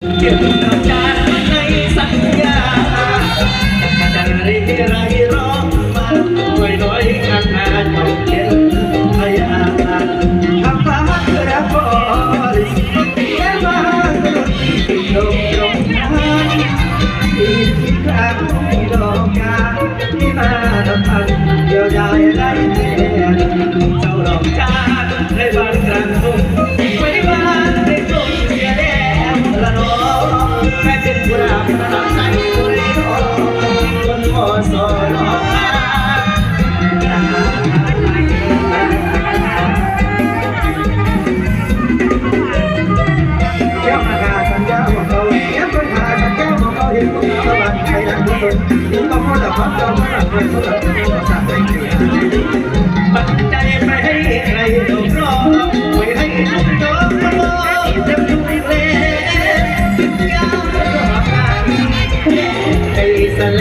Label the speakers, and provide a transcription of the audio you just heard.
Speaker 1: เกี่ยวกับการในสัญญาจะรีไรร้องมาด้วยน้อยกันมาจบเย็นพยาทำฟ้าและบริสุทธิ์แค่มาตรงนั้นที่กลางดอกกาที่มาทำพันเดียวดายได้แทนเจ้าดอกจานในบ้านกลางทุ่งไม่บ้านในทุ่งเสียแดงละน้องแม่เป็นกุหลาบน้ำใสบุรีทองคนมอสอรอแก้วมากาสัญญาของเขาแก้วคนหาสัญญาของเขาเห็นคนสวรรค์ใครดังคนยิ่งต้องมอแต่ความจำมันเป็นคนละคนสัตว์ใจเกลียดปัจจัยไม่ให้ใครต้องรอไม่ให้ทุกยอมรอเต็มทุกเพลงยาวรอการไอ้สแล